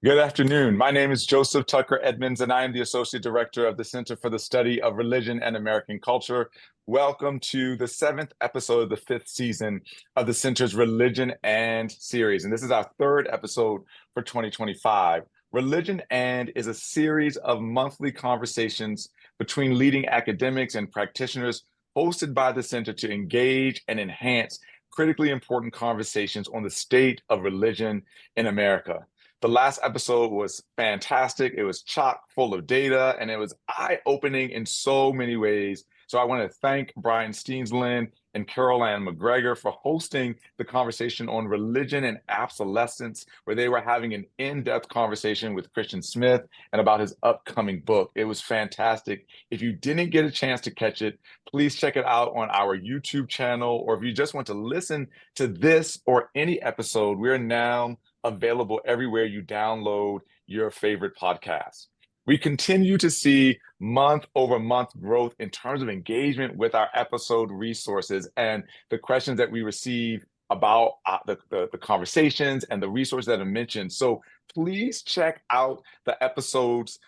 Good afternoon. My name is Joseph Tucker Edmonds, and I am the Associate Director of the Center for the Study of Religion and American Culture. Welcome to the seventh episode of the fifth season of the Center's Religion and series. And this is our third episode for 2025. Religion and is a series of monthly conversations between leading academics and practitioners hosted by the Center to engage and enhance critically important conversations on the state of religion in America. The last episode was fantastic. It was chock full of data and it was eye-opening in so many ways. So I want to thank Brian Steensland and Carol Ann McGregor for hosting the conversation on religion and obsolescence, where they were having an in-depth conversation with Christian Smith and about his upcoming book. It was fantastic. If you didn't get a chance to catch it, please check it out on our YouTube channel, or if you just want to listen to this or any episode, we're now available everywhere you download your favorite podcasts. We continue to see month over month growth in terms of engagement with our episode resources and the questions that we receive about the conversations and the resources that are mentioned. So please check out the episodes.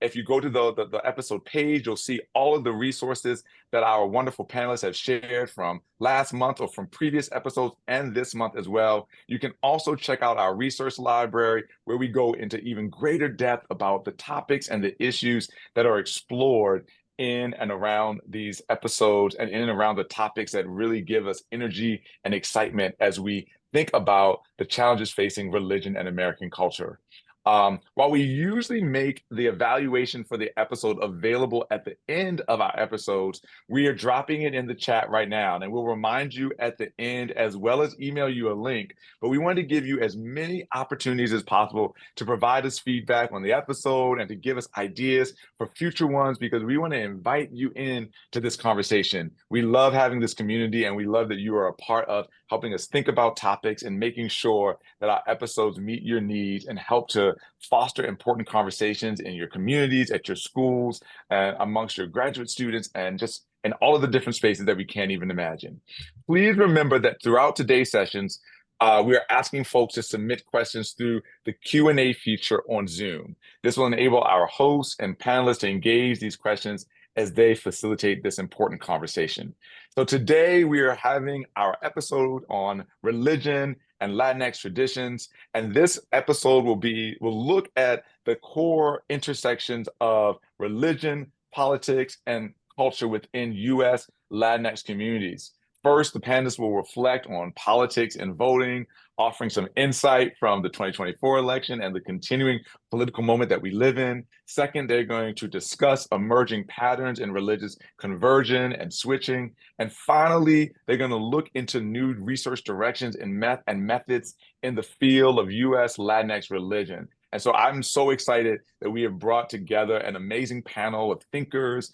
If you go to the episode page, you'll see all of the resources that our wonderful panelists have shared from last month or from previous episodes and this month as well. You can also check out our resource library, where we go into even greater depth about the topics and the issues that are explored in and around these episodes and in and around the topics that really give us energy and excitement as we think about the challenges facing religion and American culture. While we usually make the evaluation for the episode available at the end of our episodes, we are dropping it in the chat right now, and we'll remind you at the end as well as email you a link. But we want to give you as many opportunities as possible to provide us feedback on the episode and to give us ideas for future ones, because we want to invite you in to this conversation. We love having this community, and we love that you are a part of helping us think about topics and making sure that our episodes meet your needs and help to foster important conversations in your communities, at your schools, and amongst your graduate students, and just in all of the different spaces that we can't even imagine. Please remember that throughout today's sessions, we are asking folks to submit questions through the Q&A feature on Zoom. This will enable our hosts and panelists to engage these questions as they facilitate this important conversation. So today we are having our episode on religion and Latinx traditions. And this episode will look at the core intersections of religion, politics, and culture within US Latinx communities. First, the panelists will reflect on politics and voting, offering some insight from the 2024 election and the continuing political moment that we live in. Second, they're going to discuss emerging patterns in religious conversion and switching. And finally, they're going to look into new research directions and methods in the field of US Latinx religion. And so I'm so excited that we have brought together an amazing panel of thinkers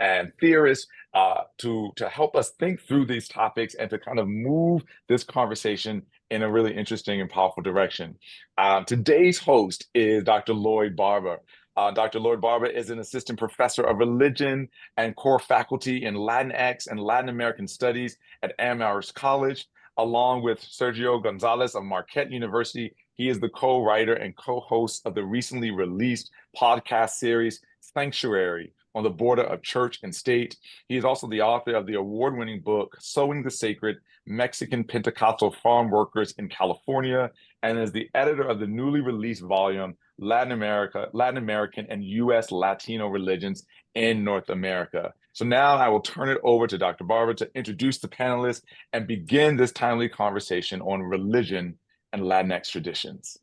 and theorists to help us think through these topics and to kind of move this conversation in a really interesting and powerful direction. Today's host is Dr. Lloyd Barba. Dr. Lloyd Barba is an assistant professor of religion and core faculty in Latinx and Latin American studies at Amherst College. Along with Sergio González of Marquette University, he is the co-writer and co-host of the recently released podcast series, Sanctuary, on the Border of Church and State. He is also the author of the award-winning book, Sowing the Sacred, Mexican-Pentecostal Farmworkers in California, and is the editor of the newly released volume, Latin American and US Latino Religions in North America. So now I will turn it over to Dr. Barba to introduce the panelists and begin this timely conversation on religion and Latinx traditions.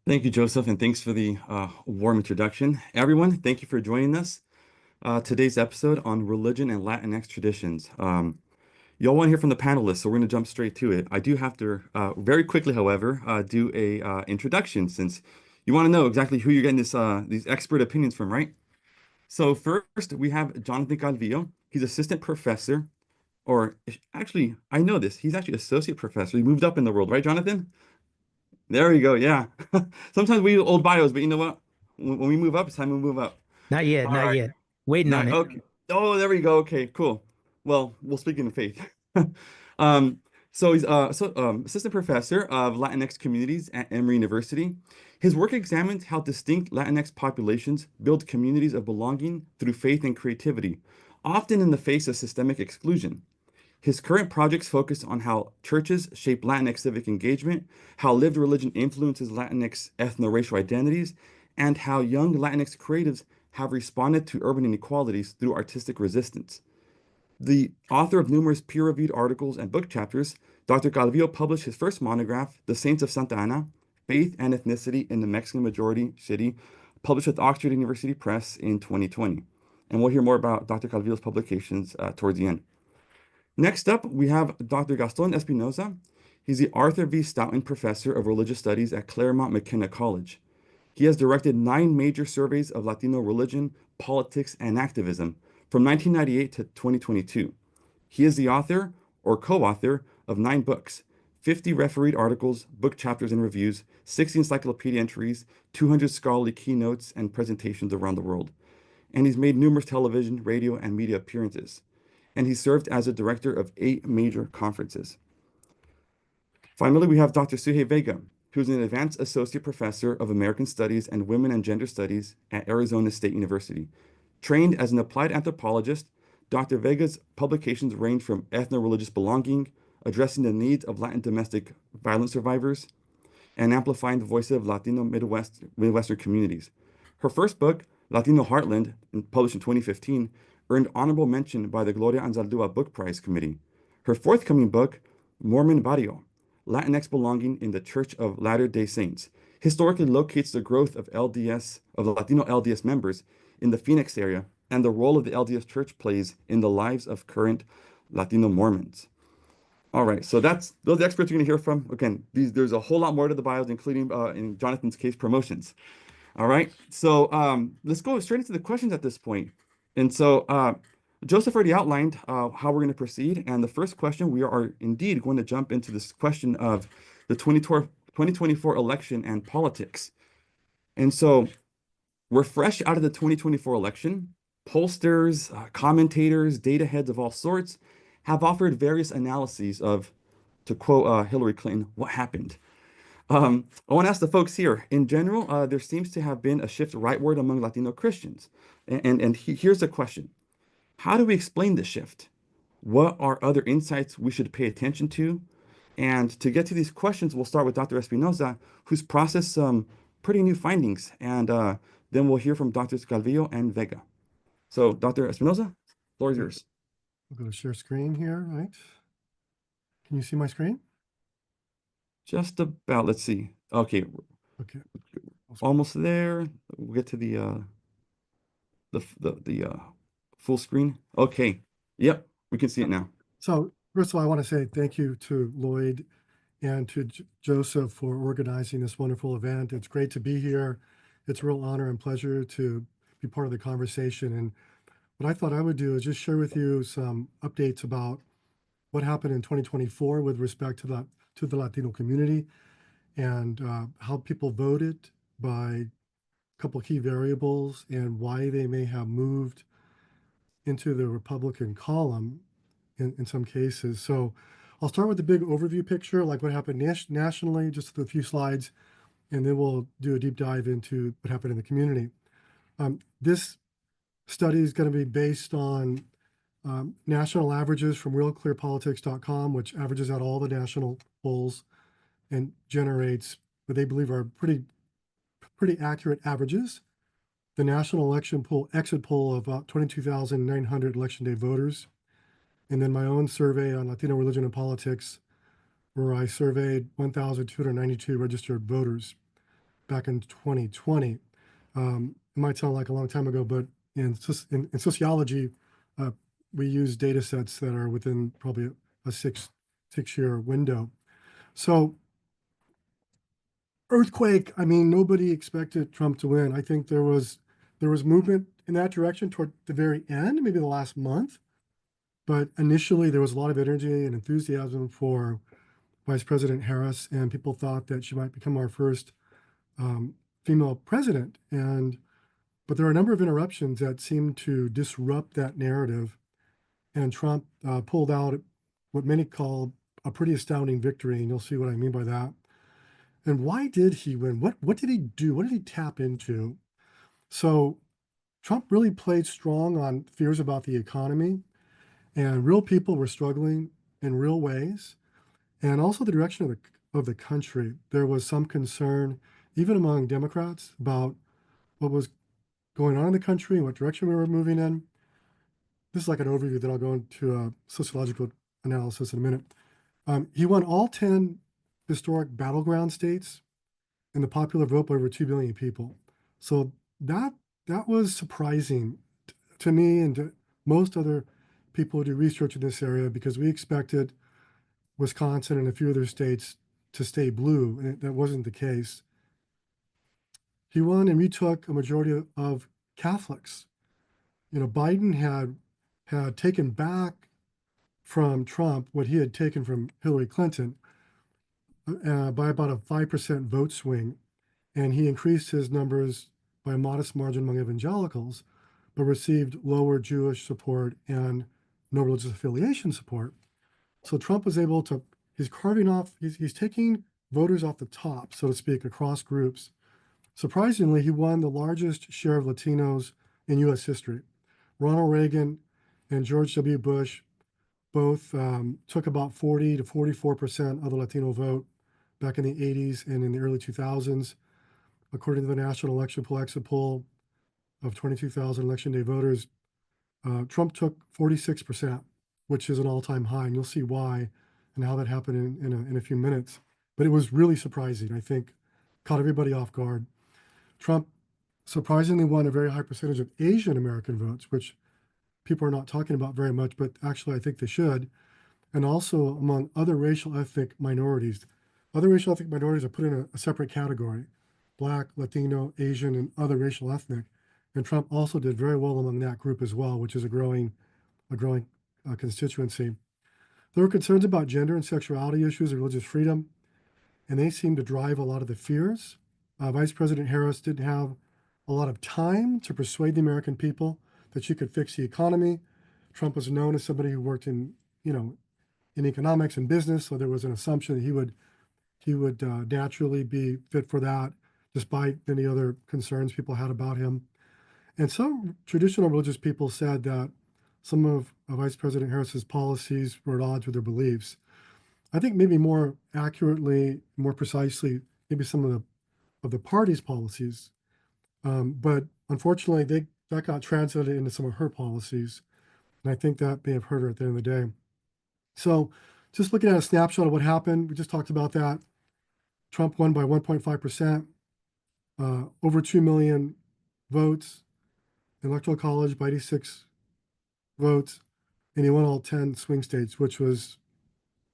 Thank you, Joseph, and thanks for the warm introduction. Everyone, thank you for joining us. Today's episode on religion and Latinx traditions. Y'all want to hear from the panelists, so we're going to jump straight to it. I do have to, very quickly, however, do a introduction, since you want to know exactly who you're getting these expert opinions from, right? So first, we have Jonathan Calvillo. He's assistant professor, or actually, I know this. He's actually associate professor. He moved up in the world, right, Jonathan? There we go. Yeah. Sometimes we old bios, but you know what? When we move up, it's time to move up. Not yet, All not right. yet. Waiting on it. Okay. Oh, there we go. Okay, cool. Well, we'll speak in faith. So he's assistant professor of Latinx communities at Emory University. His work examines how distinct Latinx populations build communities of belonging through faith and creativity, often in the face of systemic exclusion. His current projects focus on how churches shape Latinx civic engagement, how lived religion influences Latinx ethno-racial identities, and how young Latinx creatives have responded to urban inequalities through artistic resistance. The author of numerous peer-reviewed articles and book chapters, Dr. Calvillo published his first monograph, The Saints of Santa Ana, Faith and Ethnicity in the Mexican-Majority City, published with Oxford University Press in 2020. And we'll hear more about Dr. Calvillo's publications towards the end. Next up, we have Dr. Gaston Espinoza. He's the Arthur V. Stoughton Professor of Religious Studies at Claremont McKenna College. He has directed 9 major surveys of Latino religion, politics, and activism from 1998 to 2022. He is the author or co-author of 9 books, 50 refereed articles, book chapters and reviews, 60 encyclopedia entries, 200 scholarly keynotes and presentations around the world. And he's made numerous television, radio, and media appearances. And he served as a director of 8 major conferences. Finally, we have Dr. Suhey Vega, who's an advanced associate professor of American Studies and Women and Gender Studies at Arizona State University. Trained as an applied anthropologist, Dr. Vega's publications range from ethno-religious belonging, addressing the needs of Latin domestic violence survivors, and amplifying the voices of Latino Midwestern communities. Her first book, Latino Heartland, published in 2015, earned honorable mention by the Gloria Anzaldúa Book Prize Committee. Her forthcoming book, Mormon Barrio, Latinx Belonging in the Church of Latter-day Saints, historically locates the growth of Latino LDS members in the Phoenix area and the role of the LDS Church plays in the lives of current Latino Mormons. All right, so those are the experts you're going to hear from. Again, there's a whole lot more to the bios, including in Jonathan's case, promotions. All right, so let's go straight into the questions at this point. And so Joseph already outlined how we're going to proceed. And the first question, we are indeed going to jump into this question of the 2024 election and politics. And so we're fresh out of the 2024 election. Pollsters, commentators, data heads of all sorts have offered various analyses of, to quote Hillary Clinton, what happened. I want to ask the folks here, in general, there seems to have been a shift rightward among Latino Christians. And here's the question. How do we explain this shift? What are other insights we should pay attention to? And to get to these questions, we'll start with Dr. Espinoza, who's processed some pretty new findings. And then we'll hear from Drs. Calvillo and Vega. So, Dr. Espinoza, floor is yours. We'll go to share screen here, right? Can you see my screen? Just about, let's see. Okay. Okay. Almost there. We'll get to the full screen. Okay. Yep, we can see it now. So first of all, I want to say thank you to Lloyd and to Joseph for organizing this wonderful event. It's great to be here. It's a real honor and pleasure to be part of the conversation. And what I thought I would do is just share with you some updates about what happened in 2024 with respect to the Latino community and how people voted by a couple key variables and why they may have moved into the Republican column in some cases. So I'll start with the big overview picture, like what happened nationally, just a few slides, and then we'll do a deep dive into what happened in the community. This study is going to be based on national averages from realclearpolitics.com, which averages out all the national polls and generates what they believe are pretty accurate averages. The national election poll exit poll of about 22,900 election day voters, and then my own survey on Latino religion and politics, where I surveyed 1,292 registered voters back in 2020. It might sound like a long time ago, but in sociology, we use data sets that are within probably a six-year window. So earthquake, I mean, nobody expected Trump to win. I think there was movement in that direction toward the very end, maybe the last month. But initially, there was a lot of energy and enthusiasm for Vice President Harris, and people thought that she might become our first female president. But there are a number of interruptions that seemed to disrupt that narrative. And Trump pulled out what many call a pretty astounding victory, and you'll see what I mean by that. And why did he win? What did he do? What did he tap into? So Trump really played strong on fears about the economy, and real people were struggling in real ways, and also the direction of the country. There was some concern, even among Democrats, about what was going on in the country and what direction we were moving in. This is like an overview, then I'll go into a sociological analysis in a minute. He won all 10 historic battleground states in the popular vote by over 2 billion people. So that was surprising to me and to most other people who do research in this area, because we expected Wisconsin and a few other states to stay blue, and that wasn't the case. He won and retook a majority of Catholics. Biden had taken back from Trump what he had taken from Hillary Clinton by about a 5% vote swing, and he increased his numbers by a modest margin among evangelicals, but received lower Jewish support and no religious affiliation support. So Trump was able to, he's carving off, he's taking voters off the top, so to speak, across groups. Surprisingly, he won the largest share of Latinos in US history. Ronald Reagan and George W. Bush both took about 40 to 44% of the Latino vote back in the 80s and in the early 2000s. According to the National Election Poll exit poll of 22,000 election day voters, Trump took 46%, which is an all-time high, and you'll see why and how that happened in a few minutes. But it was really surprising, I think, caught everybody off guard. Trump surprisingly won a very high percentage of Asian American votes, which people are not talking about very much, but actually I think they should, and also among other racial ethnic minorities. Other racial ethnic minorities are put in a separate category: Black, Latino, Asian, and other racial ethnic. And Trump also did very well among that group as well, which is a growing constituency. There were concerns about gender and sexuality issues and religious freedom, and they seemed to drive a lot of the fears. Vice President Harris didn't have a lot of time to persuade the American people that she could fix the economy. Trump was known as somebody who worked in economics and business, so there was an assumption that he would naturally be fit for that, despite many other concerns people had about him. And some traditional religious people said that some of Vice President Harris's policies were at odds with their beliefs. I think maybe more accurately, more precisely, maybe some of the party's policies. But unfortunately, that got translated into some of her policies. And I think that may have hurt her at the end of the day. So just looking at a snapshot of what happened, we just talked about that. Trump won by 1.5%, over 2 million votes, Electoral College by 86 votes, and he won all 10 swing states, which was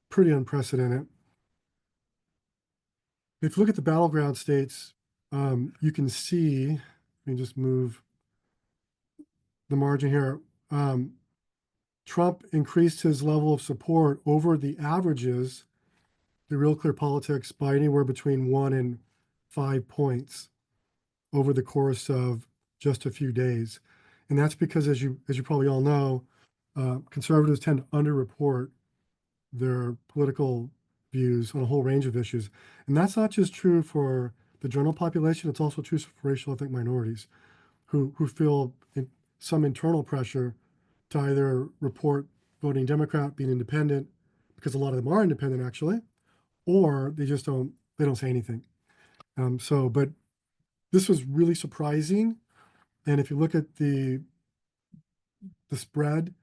pretty unprecedented. If you look at the battleground states, you can see, let me just move the margin here. Trump increased his level of support over the averages, the Real Clear Politics, by anywhere between 1 and 5 points over the course of just a few days. And that's because, as you probably all know, conservatives tend to underreport their political views on a whole range of issues. And that's not just true for the general population, it's also true for racial ethnic minorities who feel some internal pressure to either report voting Democrat, being independent, because a lot of them are independent actually, or they don't say anything. But this was really surprising. And if you look at the spread,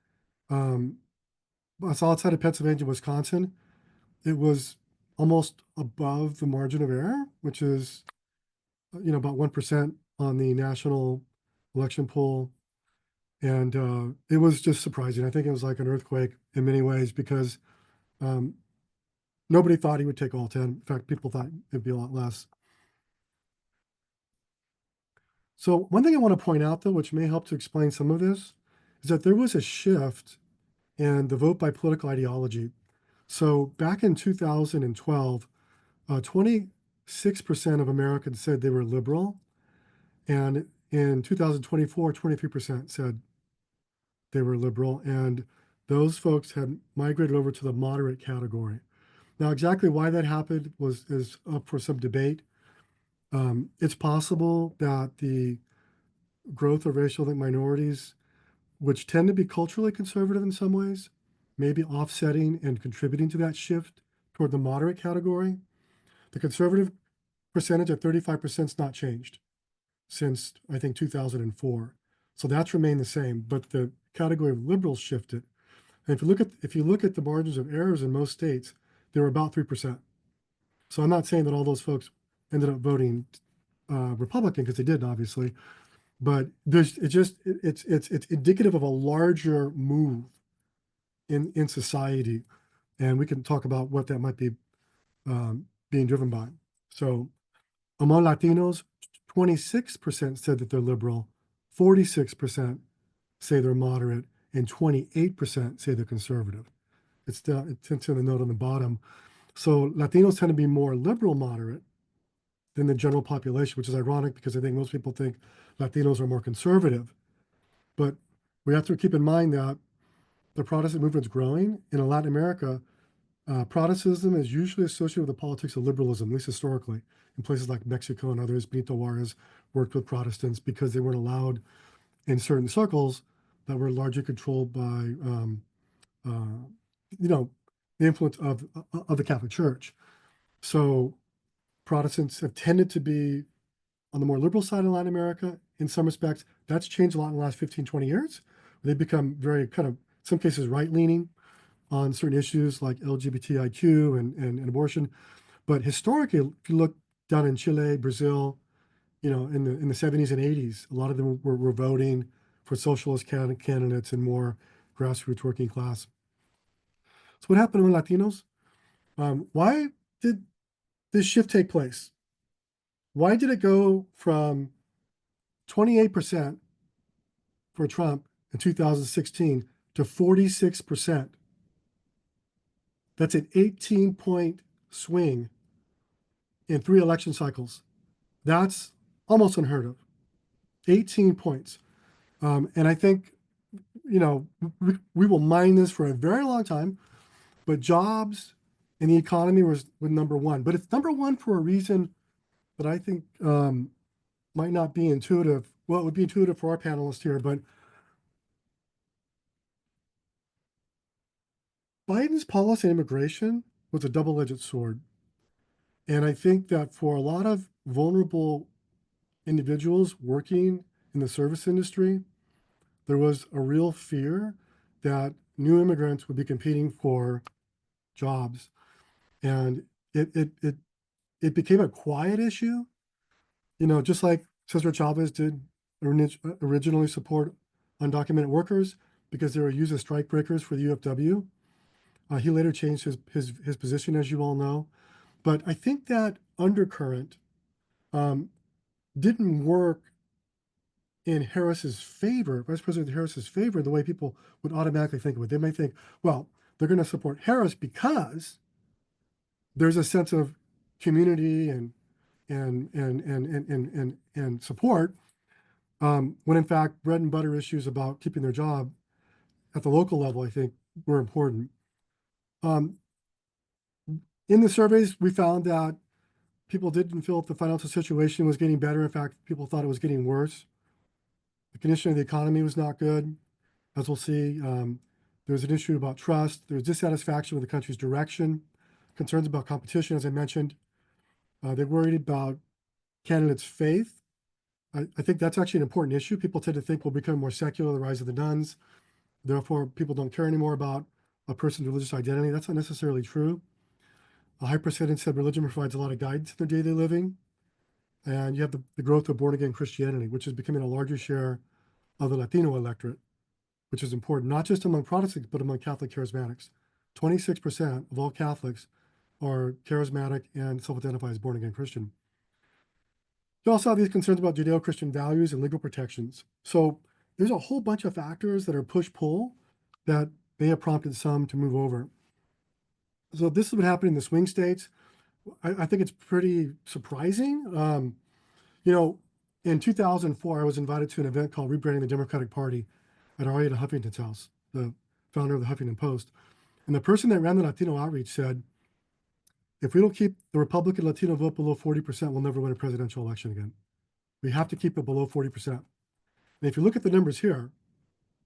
outside of Pennsylvania, Wisconsin, it was almost above the margin of error, which is, about 1% on the national election poll. And it was just surprising. I think it was like an earthquake in many ways, because nobody thought he would take all 10. In fact, people thought it'd be a lot less. So one thing I want to point out, though, which may help to explain some of this, is that there was a shift in the vote by political ideology. So back in 2012, 26% of Americans said they were liberal. And in 2024, 23% said they were liberal. And those folks had migrated over to the moderate category. Now, exactly why that happened is up for some debate. It's possible that the growth of racial ethnic minorities, which tend to be culturally conservative in some ways, may be offsetting and contributing to that shift toward the moderate category. The conservative percentage at 35% is not changed since, I think, 2004. So that's remained the same, but the category of liberals shifted. And if you look at the margins of errors in most states, they were about 3%. So I'm not saying that all those folks ended up voting Republican, because they did, obviously, but it's indicative of a larger move in society, and we can talk about what that might be being driven by. So among Latinos, 26% said that they're liberal, 46% say they're moderate, and 28% say they're conservative. It's in the note on the bottom. So Latinos tend to be more liberal moderate than the general population, which is ironic because I think most people think Latinos are more conservative. But we have to keep in mind that the Protestant movement's growing. In Latin America, Protestantism is usually associated with the politics of liberalism, at least historically. In places like Mexico and others, Benito Juarez worked with Protestants because they weren't allowed in certain circles that were largely controlled by, the influence of the Catholic Church. So Protestants have tended to be on the more liberal side in Latin America in some respects. That's changed a lot in the last 15, 20 years. They've become very kind of, in some cases, right-leaning on certain issues like LGBTIQ and abortion. But historically, if you look down in Chile, Brazil, in the 70s and 80s, a lot of them were voting for socialist candidates and more grassroots working class. So what happened with Latinos? Why did this shift take place? Why did it go from 28% for Trump in 2016 to 46%? That's an 18-point swing in 3 election cycles. That's almost unheard of. 18 points. And I think, we will mine this for a very long time, but jobs and the economy was number one. But it's number one for a reason that I think might not be intuitive. Well, it would be intuitive for our panelists here, but Biden's policy on immigration was a double-edged sword. And I think that for a lot of vulnerable individuals working in the service industry, there was a real fear that new immigrants would be competing for jobs. And it became a quiet issue, just like Cesar Chavez did originally support undocumented workers because they were used as strike breakers for the UFW. He later changed his position, as you all know. But I think that undercurrent didn't work in Harris's favor, Vice President Harris's favor, the way people would automatically think of it. They may think, well, they're going to support Harris because there's a sense of community and support, when in fact bread and butter issues about keeping their job at the local level, I think, were important. In the surveys, we found that people didn't feel that the financial situation was getting better. In fact, people thought it was getting worse. The condition of the economy was not good. As we'll see, there's an issue about trust. There's dissatisfaction with the country's direction, concerns about competition, as I mentioned. They're worried about candidates' faith. I think that's actually an important issue. People tend to think we'll become more secular, the rise of the nuns. Therefore, people don't care anymore about a person's religious identity. That's not necessarily true. A high percentage said religion provides a lot of guidance in their daily living. And you have the growth of born-again Christianity, which is becoming a larger share of the Latino electorate, which is important, not just among Protestants, but among Catholic charismatics. 26% of all Catholics are charismatic and self-identify as born-again Christian. You also have these concerns about Judeo-Christian values and legal protections. So there's a whole bunch of factors that are push-pull that may have prompted some to move over. So this is what happened in the swing states. I think it's pretty surprising. In 2004, I was invited to an event called Rebranding the Democratic Party at Arietta Huffington's house, the founder of the Huffington Post. And the person that ran the Latino outreach said, if we don't keep the Republican Latino vote below 40%, we'll never win a presidential election again. We have to keep it below 40%. And if you look at the numbers here,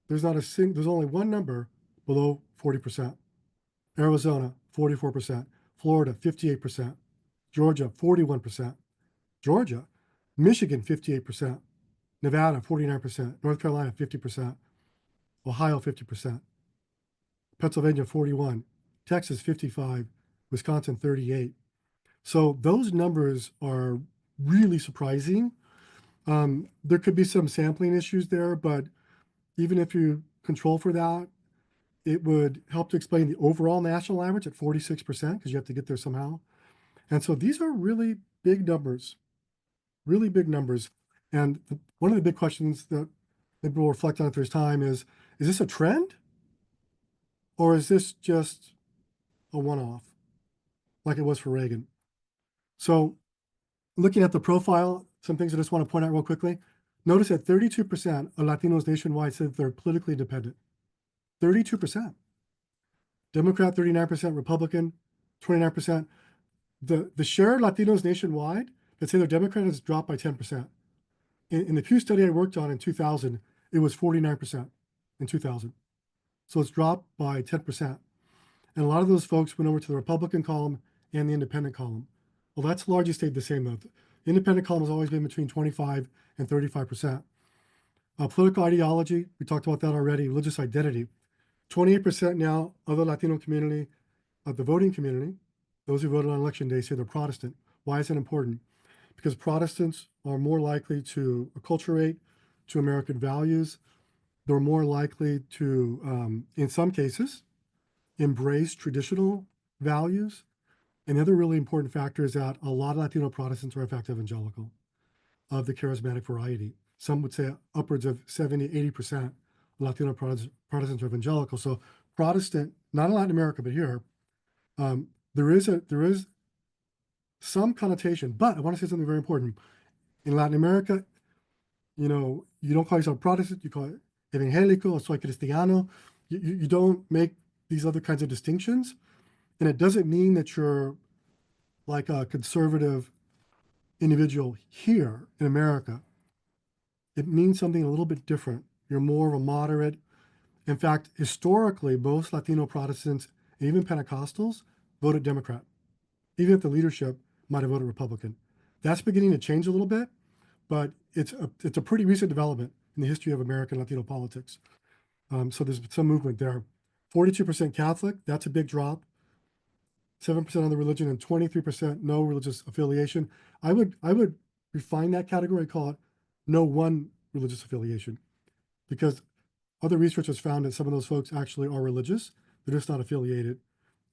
there's only one number below 40%. Arizona, 44%. Florida, 58%. Georgia, 41%. Georgia, Michigan, 58%. Nevada, 49%. North Carolina, 50%. Ohio, 50%. Pennsylvania, 41%. Texas, 55%. Wisconsin, 38%. So those numbers are really surprising. There could be some sampling issues there, but even if you control for that, it would help to explain the overall national average at 46%, because you have to get there somehow. And so these are really big numbers, really big numbers. And one of the big questions that maybe we'll reflect on if there's time is this a trend? Or is this just a one-off, like it was for Reagan? So looking at the profile, some things I just want to point out real quickly. Notice that 32% of Latinos nationwide said they're politically independent. 32%. Democrat, 39%, Republican, 29%. The share of Latinos nationwide that say they're Democrat has dropped by 10%. In the Pew study I worked on in 2000, it was 49% in 2000. So it's dropped by 10%. And a lot of those folks went over to the Republican column and the independent column. Well, that's largely stayed the same though. The independent column has always been between 25 and 35%. Political ideology, we talked about that already. Religious identity, 28% now of the Latino community, of the voting community, those who voted on election day, say they're Protestant. Why is that important? Because Protestants are more likely to acculturate to American values. They're more likely to, in some cases, embrace traditional values. And the other really important factor is that a lot of Latino Protestants are, in fact, evangelical, of the charismatic variety. Some would say upwards of 70, 80% Latino Protestants are evangelical. So Protestant, not in Latin America, but here, there is some connotation. But I want to say something very important. In Latin America, you don't call yourself Protestant, you call it evangelico or soy cristiano. You don't make these other kinds of distinctions. And it doesn't mean that you're like a conservative individual here in America. It means something a little bit different. You're more of a moderate. In fact, historically, most Latino Protestants and even Pentecostals voted Democrat, even if the leadership might have voted Republican. That's beginning to change a little bit, but it's a pretty recent development in the history of American Latino politics. So there's some movement there. 42% Catholic, that's a big drop. 7% other religion and 23% no religious affiliation. I would refine that category, call it no one religious affiliation, because other research has found that some of those folks actually are religious. They're just not affiliated,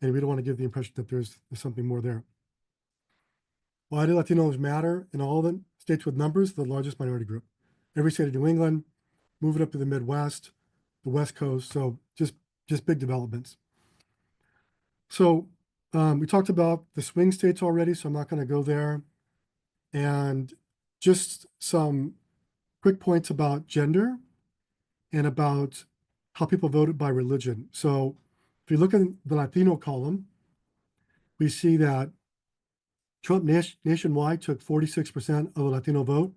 and we don't want to give the impression that there's something more there. Why do Latinos matter? In all the states with numbers, the largest minority group. Every state of New England, moving up to the Midwest, the West Coast, so just big developments. So we talked about the swing states already, so I'm not going to go there. And just some quick points about gender and about how people voted by religion. So if you look at the Latino column, we see that Trump nationwide took 46% of the Latino vote,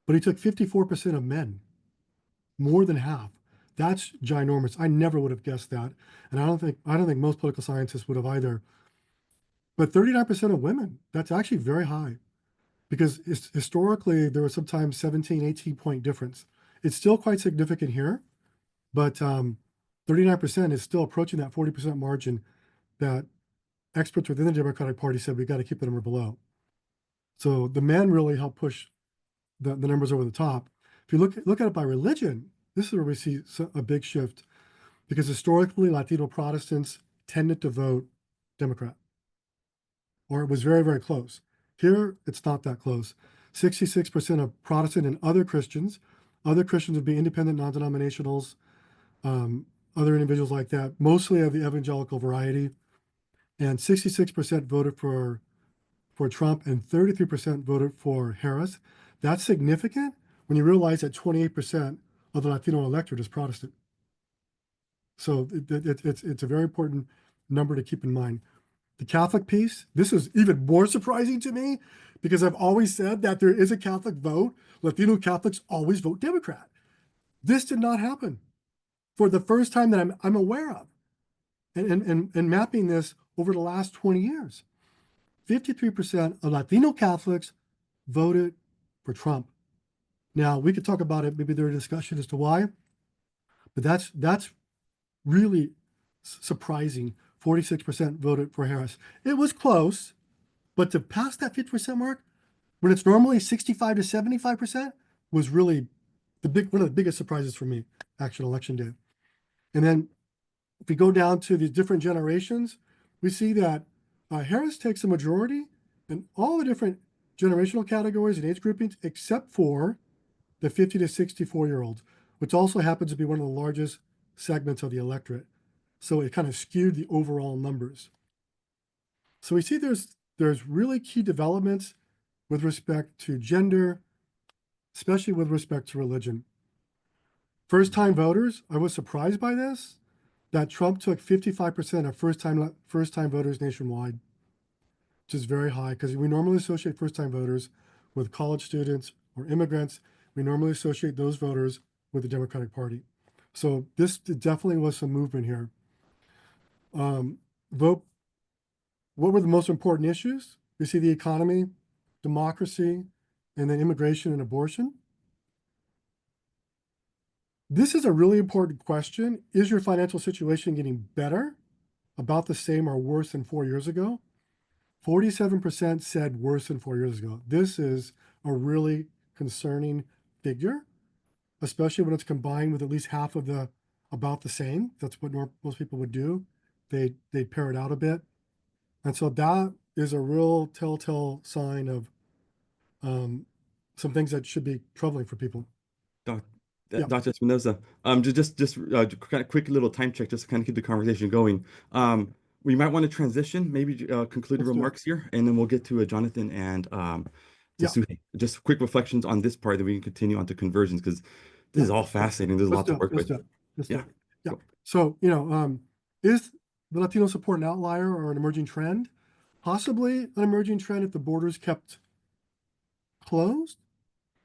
but he took 54% of men, more than half. That's ginormous. I never would have guessed that. And I don't think most political scientists would have either. But 39% of women, that's actually very high, because historically there was sometimes 17, 18 point difference. It's still quite significant here, but 39% is still approaching that 40% margin that experts within the Democratic Party said we got to keep the number below. So the men really help push the numbers over the top. If you look at it by religion, this is where we see a big shift, because historically Latino Protestants tended to vote Democrat, or it was very, very close. Here, it's not that close. 66% of Protestant and other Christians would be independent non-denominationals, other individuals like that, mostly of the evangelical variety. And 66% voted for Trump and 33% voted for Harris. That's significant when you realize that 28% of the Latino electorate is Protestant. So it's a very important number to keep in mind. The Catholic piece, this is even more surprising to me because I've always said that there is a Catholic vote. Latino Catholics always vote Democrat. This did not happen for the first time that I'm aware of. And mapping this over the last 20 years. 53% of Latino Catholics voted for Trump. Now, we could talk about it, maybe there's a discussion as to why, but that's really surprising. 46% voted for Harris. It was close, but to pass that 50% mark, when it's normally 65 to 75%, was really one of the biggest surprises for me, actual election day. And then if we go down to the different generations, we see that Harris takes a majority in all the different generational categories and age groupings, except for the 50 to 64-year-olds, which also happens to be one of the largest segments of the electorate. So it kind of skewed the overall numbers. So we see there's really key developments with respect to gender, especially with respect to religion. First-time voters, I was surprised by this, that Trump took 55% of first-time voters nationwide, which is very high because we normally associate first-time voters with college students or immigrants. We normally associate those voters with the Democratic Party. So this definitely was some movement here. What were the most important issues? We see the economy, democracy, and then immigration and abortion. This is a really important question. Is your financial situation getting better, about the same, or worse than 4 years ago? 47% said worse than 4 years ago. This is a really concerning figure, especially when it's combined with at least half of the about the same. That's what most people would do. They pair it out a bit. And so that is a real telltale sign of some things that should be troubling for people. Yeah. Dr. Espinosa, just kind of quick little time check, just to kind of keep the conversation going. We might want to transition, maybe concluding remarks here, and then we'll get to Jonathan and to Suhey. Just quick reflections on this part, that we can continue on to conversions, because this is all fascinating. There's a lot to work with. Yeah. So, is the Latino support an outlier or an emerging trend? Possibly an emerging trend if the borders kept closed,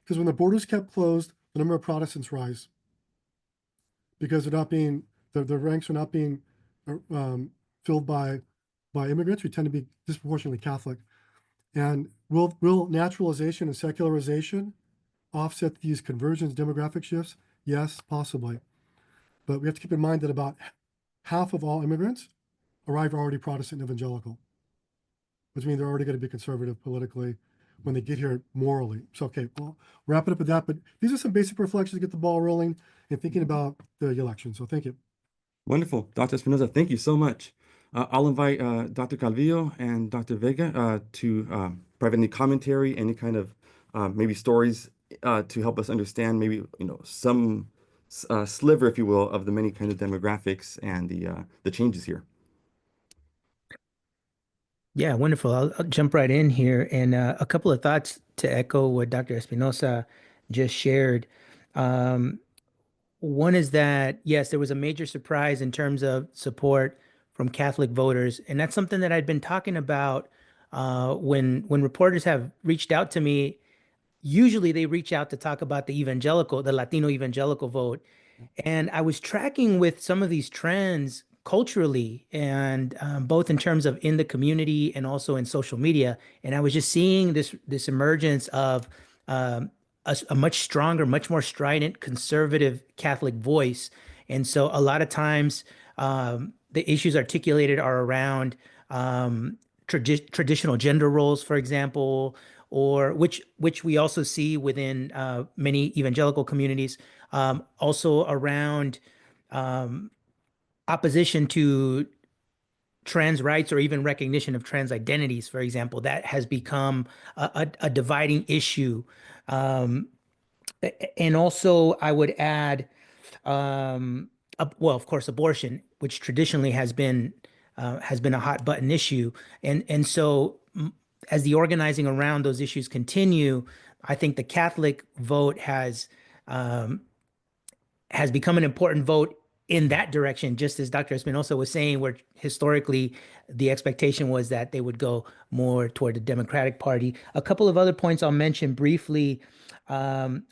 because when the borders kept closed, the number of Protestants rise because they're not being, the ranks are not being filled by immigrants who tend to be disproportionately Catholic. And will naturalization and secularization offset these conversions, demographic shifts? Yes, possibly. But we have to keep in mind that about half of all immigrants arrive already Protestant evangelical, which means they're already going to be conservative politically when they get here morally. So, okay, we'll wrap it up with that. But these are some basic reflections to get the ball rolling and thinking about the election. So thank you. Wonderful. Dr. Espinosa, thank you so much. I'll invite Dr. Calvillo and Dr. Vega to provide any commentary, any kind of maybe stories to help us understand maybe, some sliver, if you will, of the many kind of demographics and the changes here. Yeah, wonderful. I'll jump right in here. And a couple of thoughts to echo what Dr. Espinosa just shared. One is that, yes, there was a major surprise in terms of support from Catholic voters. And that's something that I'd been talking about when reporters have reached out to me. Usually they reach out to talk about the Latino evangelical vote. And I was tracking with some of these trends culturally, and both in terms of in the community and also in social media. And I was just seeing this emergence of a much stronger, much more strident conservative Catholic voice. And so a lot of times the issues articulated are around traditional gender roles, for example, or which we also see within many evangelical communities, also around opposition to trans rights or even recognition of trans identities, for example. That has become a dividing issue. And also I would add, well, of course, abortion, which traditionally has been a hot button issue. And so as the organizing around those issues continue, I think the Catholic vote has become an important vote in that direction, just as Dr. Espinosa was saying, where historically the expectation was that they would go more toward the Democratic Party. A couple of other points I'll mention briefly,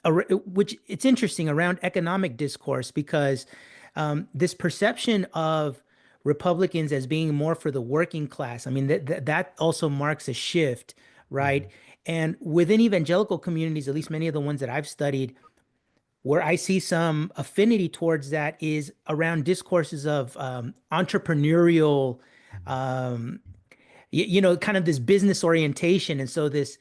which it's interesting around economic discourse, because this perception of Republicans as being more for the working class, I mean, that also marks a shift, right? And within evangelical communities, at least many of the ones that I've studied, where I see some affinity towards that is around discourses of entrepreneurial, kind of this business orientation. And so this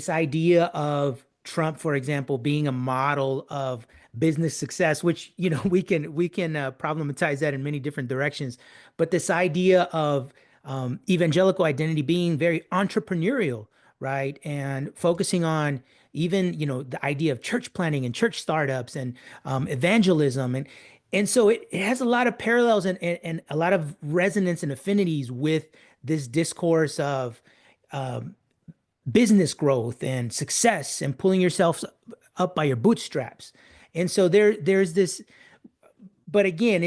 idea of Trump, for example, being a model of business success, which, we can problematize that in many different directions. But this idea of evangelical identity being very entrepreneurial, right? And focusing on even, the idea of church planning and church startups and evangelism. And so it has a lot of parallels and a lot of resonance and affinities with this discourse of business growth and success and pulling yourself up by your bootstraps. And so there's this, but again,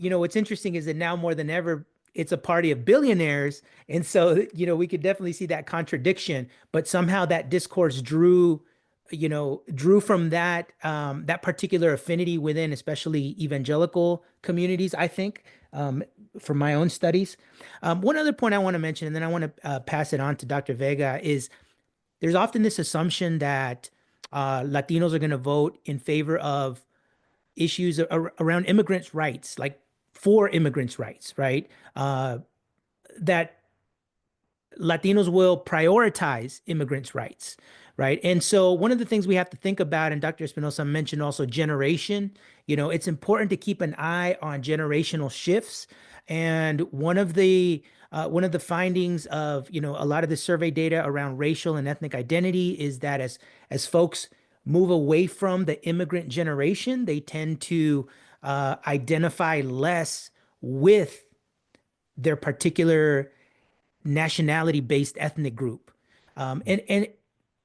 what's interesting is that now more than ever, it's a party of billionaires. And so, we could definitely see that contradiction, but somehow that discourse drew from that, that particular affinity within, especially evangelical communities, I think, from my own studies. One other point I want to mention, and then I want to pass it on to Dr. Vega, is there's often this assumption that Latinos are going to vote in favor of issues around immigrants' rights, like for immigrants' rights, right? That Latinos will prioritize immigrants' rights, right? And so one of the things we have to think about, and Dr. Espinosa mentioned also generation, it's important to keep an eye on generational shifts. And one of the findings of, a lot of the survey data around racial and ethnic identity is that as folks move away from the immigrant generation, they tend to identify less with their particular nationality-based ethnic group. And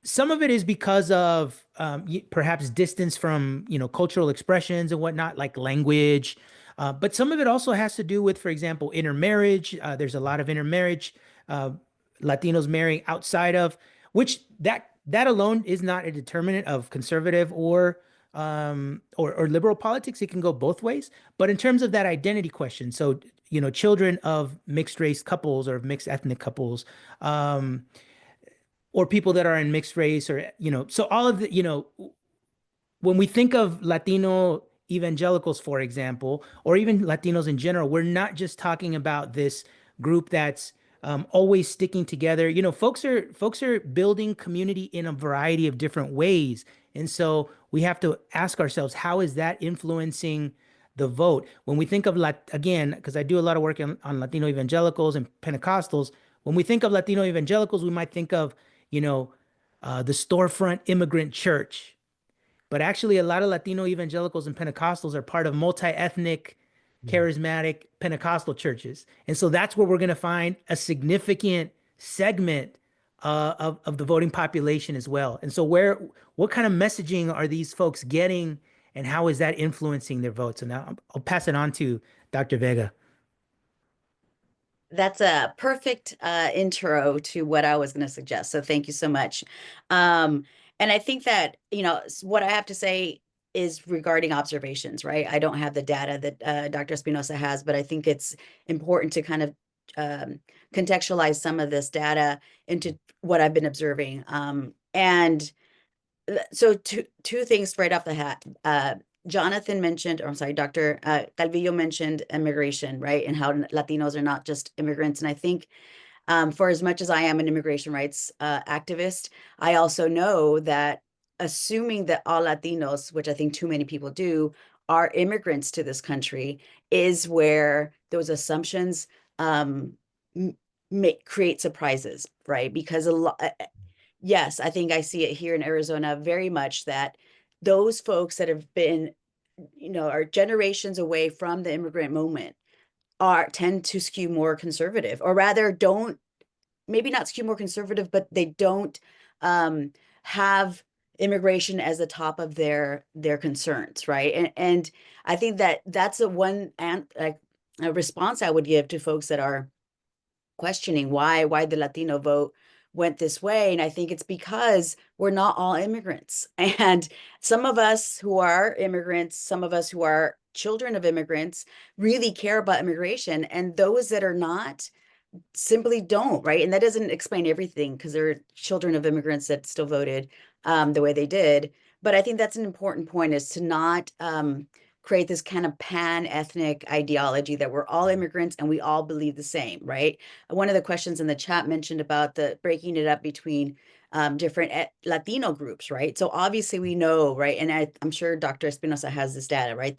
some of it is because of perhaps distance from, cultural expressions and whatnot, like language. But some of it also has to do with, for example, intermarriage. There's a lot of intermarriage, Latinos marrying outside of, which that alone is not a determinant of conservative or liberal politics. It can go both ways. But in terms of that identity question, so, children of mixed race couples or mixed ethnic couples, or people that are in mixed race, or, so all of the, when we think of Latino evangelicals, for example, or even Latinos in general, we're not just talking about this group that's always sticking together. Folks are building community in a variety of different ways. And so we have to ask ourselves, how is that influencing the vote? When we think of, again, because I do a lot of work on Latino evangelicals and Pentecostals, when we think of Latino evangelicals, we might think of, the storefront immigrant church. But actually, a lot of Latino evangelicals and Pentecostals are part of multi-ethnic, charismatic Pentecostal churches. And so that's where we're going to find a significant segment of the voting population as well. And so what kind of messaging are these folks getting, and how is that influencing their votes? And now I'll pass it on to Dr. Vega. That's a perfect intro to what I was going to suggest. So thank you so much. And I think that, what I have to say is regarding observations, right? I don't have the data that Dr. Espinosa has, but I think it's important to kind of contextualize some of this data into what I've been observing. And so two things right off the hat. Jonathan mentioned, or I'm sorry, Dr. Calvillo mentioned immigration, right? And how Latinos are not just immigrants. And I think for as much as I am an immigration rights activist, I also know that assuming that all Latinos, which I think too many people do, are immigrants to this country, is where those assumptions create surprises, right? Because yes, I think I see it here in Arizona very much that those folks that have been, are generations away from the immigrant moment tend to skew more conservative, or rather maybe not skew more conservative, but they don't have immigration as the top of their concerns, right? And I think that that's a response I would give to folks that are questioning why the Latino vote went this way. And I think it's because we're not all immigrants. And some of us who are immigrants, some of us who are children of immigrants really care about immigration. And those that are not simply don't, right? And that doesn't explain everything, because there are children of immigrants that still voted the way they did. But I think that's an important point, is to not create this kind of pan-ethnic ideology that we're all immigrants and we all believe the same, right? One of the questions in the chat mentioned about the breaking it up between different Latino groups, right? So obviously we know, right? And I'm sure Dr. Espinosa has this data, right?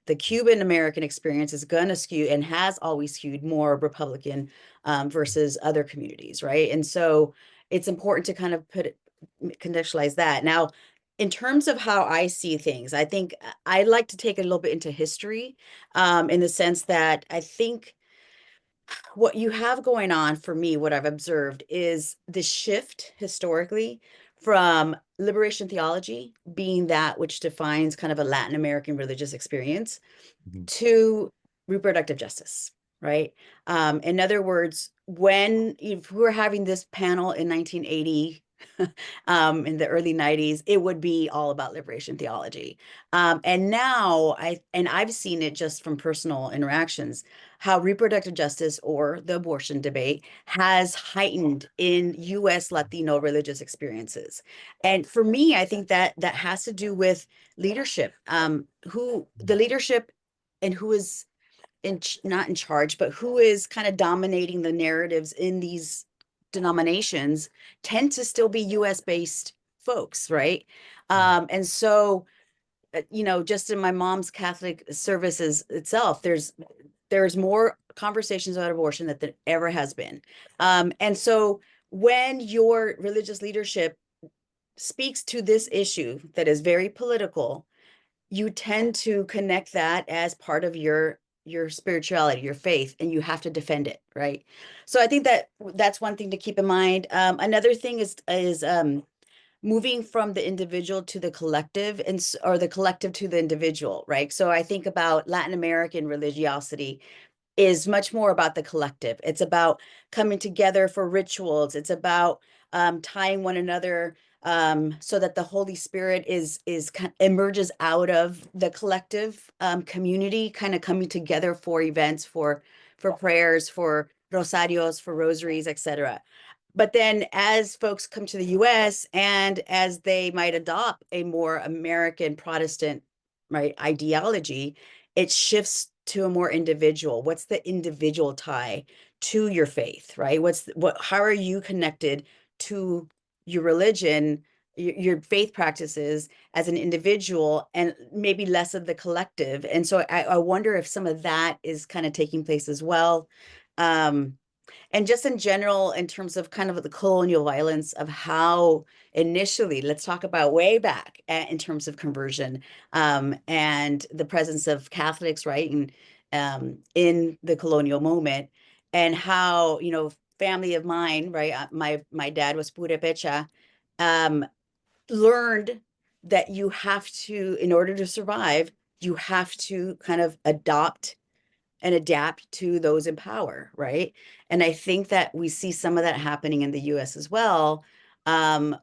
The Cuban American experience is going to skew, and has always skewed, more Republican versus other communities, right? And so it's important to kind of contextualize that. Now, in terms of how I see things, I think I like to take a little bit into history, in the sense that I think what you have going on for me, what I've observed, is the shift historically from liberation theology being that which defines kind of a Latin American religious experience to reproductive justice, right? In other words, if we were having this panel in 1980, in the early 90s, it would be all about liberation theology. And now I've seen it just from personal interactions, how reproductive justice, or the abortion debate, has heightened in US Latino religious experiences. And for me, I think that has to do with leadership, who the leadership, and who is not in charge, but who is kind of dominating the narratives in these denominations, tend to still be US based folks, right? And so, just in my mom's Catholic services itself, there's more conversations about abortion than there ever has been. And so when your religious leadership speaks to this issue that is very political, you tend to connect that as part of your spirituality, your faith, and you have to defend it, right? So I think that's one thing to keep in mind. Another thing is moving from the individual to the collective, or the collective to the individual, right? So I think about Latin American religiosity is much more about the collective. It's about coming together for rituals. It's about tying one another, so that the Holy Spirit emerges out of the collective community, kind of coming together for events, for prayers, for rosarios, for rosaries, etc. But then as folks come to the US, and as they might adopt a more American Protestant, right, ideology, it shifts to a more individual. What's the individual tie to your faith, right? How are you connected to your religion, your faith practices as an individual, and maybe less of the collective? And so I wonder if some of that is kind of taking place as well. And just in general, in terms of kind of the colonial violence of how initially, let's talk about way back in terms of conversion, and the presence of Catholics, right, and in the colonial moment, and how, family of mine, right, my dad was Purepecha, learned that you have to, in order to survive, you have to kind of adopt and adapt to those in power, right? And I think that we see some of that happening in the US as well,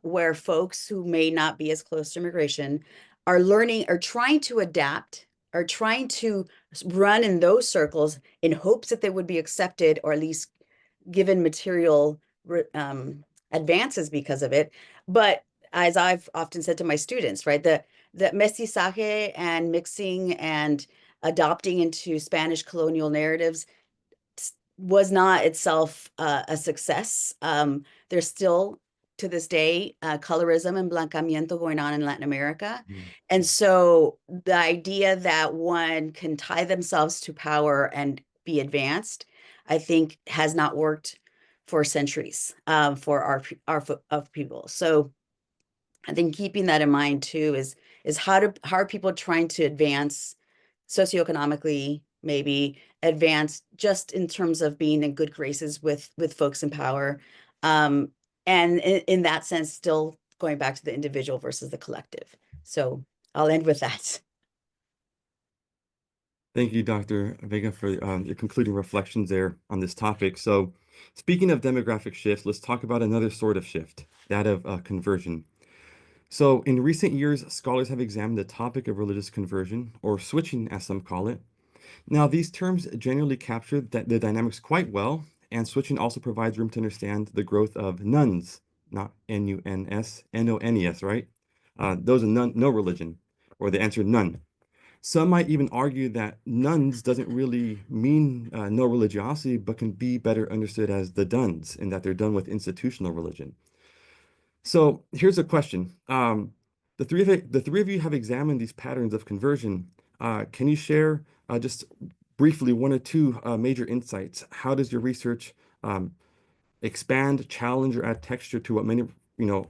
where folks who may not be as close to immigration are learning, or trying to adapt, or trying to run in those circles in hopes that they would be accepted, or at least given material advances because of it. But as I've often said to my students, right, the mestizaje and mixing and adopting into Spanish colonial narratives was not itself a success. There's still, to this day, colorism and blancamiento going on in Latin America. And so the idea that one can tie themselves to power and be advanced, I think, has not worked for centuries for our people. So I think keeping that in mind too is how are people trying to advance socioeconomically, maybe advance just in terms of being in good graces with folks in power, and in that sense still going back to the individual versus the collective. So I'll end with that. Thank you, Dr. Vega, for your concluding reflections there on this topic. So, speaking of demographic shifts, let's talk about another sort of shift, that of conversion. So, in recent years, scholars have examined the topic of religious conversion, or switching, as some call it. Now, these terms generally capture the dynamics quite well, and switching also provides room to understand the growth of nuns, not N-U-N-S, N-O-N-E-S, right? Those are no religion, or the answer none. Some might even argue that nuns doesn't really mean no religiosity, but can be better understood as the duns, in that they're done with institutional religion. So here's a question. The three of you have examined these patterns of conversion. Can you share just briefly one or two major insights? How does your research expand, challenge, or add texture to what many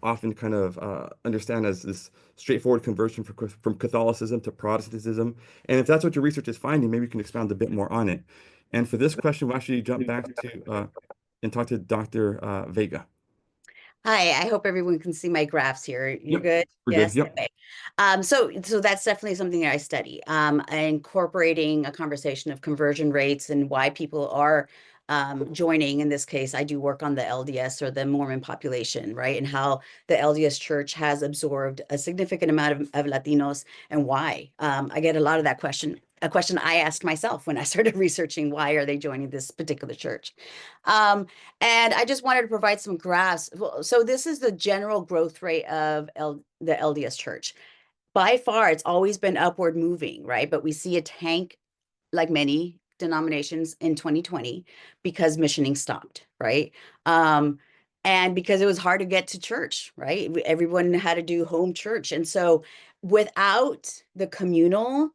often kind of understand as this straightforward conversion from Catholicism to Protestantism? And if that's what your research is finding, maybe you can expound a bit more on it. And for this question, we'll actually jump back to and talk to Dr. Vega. Hi, I hope everyone can see my graphs here. You're Yep, good? we're Yes. good. Yep. Okay. So that's definitely something that I study. Incorporating a conversation of conversion rates and why people are joining. In this case, I do work on the LDS, or the Mormon population, right? And how the LDS Church has absorbed a significant amount of Latinos, and why. I get a lot of that question. A question I asked myself when I started researching, why are they joining this particular church? And I just wanted to provide some graphs. So this is the general growth rate of the LDS Church. By far, it's always been upward moving, right? But we see a tank, like many denominations, in 2020 because missioning stopped, right? And because it was hard to get to church, right? Everyone had to do home church. And so without the communal,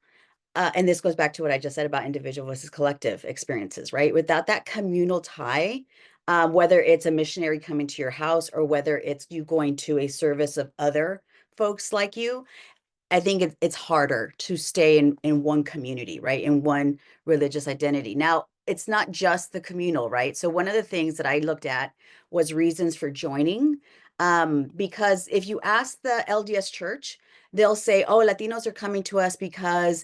and this goes back to what I just said about individual versus collective experiences, right? Without that communal tie, whether it's a missionary coming to your house or whether it's you going to a service of other folks like you, I think it's harder to stay in one community, right? In one religious identity. Now, it's not just the communal, right? So one of the things that I looked at was reasons for joining. Because if you ask the LDS Church, they'll say, oh, Latinos are coming to us because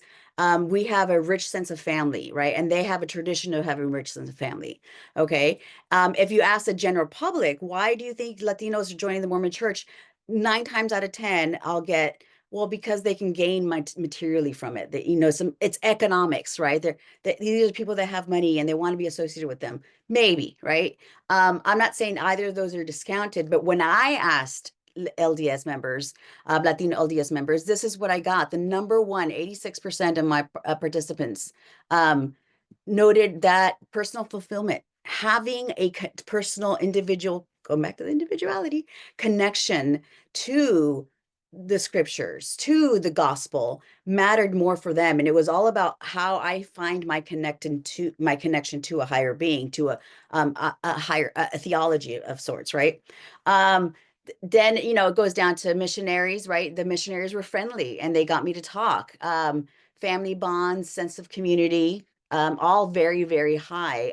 we have a rich sense of family, right? And they have a tradition of having a rich sense of family, okay? If you ask the general public, why do you think Latinos are joining the Mormon Church? 9 times out of 10, I'll get, well, because they can gain materially from it. That, it's economics, right? These are people that have money and they want to be associated with them. Maybe, right? I'm not saying either of those are discounted, but when I asked LDS members, Latino LDS members, this is what I got. The number one, 86% of my participants noted that personal fulfillment, having a personal individual, go back to the individuality, connection to the scriptures, to the gospel, mattered more for them. And it was all about how I find my connection to a higher being, to a higher theology of sorts, right? Then, it goes down to missionaries, right? The missionaries were friendly and they got me to talk. Family bonds, sense of community, all very, very high.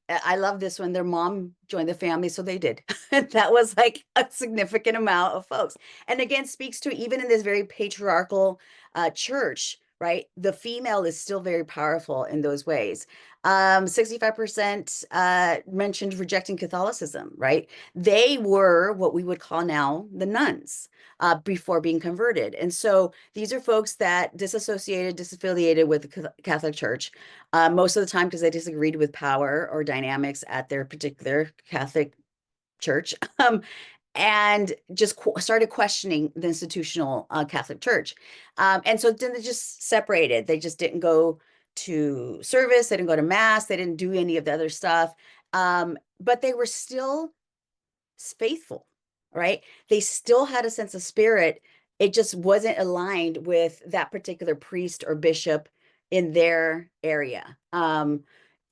I love this one. Their mom joined the family, so they did. That was like a significant amount of folks. And again, speaks to, even in this very patriarchal church, right? The female is still very powerful in those ways. 65% mentioned rejecting Catholicism, right? They were what we would call now the nuns before being converted. And so these are folks that disaffiliated with the Catholic Church, most of the time because they disagreed with power or dynamics at their particular Catholic church. And just started questioning the institutional Catholic Church. And so then they just separated. They just didn't go to service. They didn't go to mass. They didn't do any of the other stuff. But they were still faithful, right? They still had a sense of spirit. It just wasn't aligned with that particular priest or bishop in their area.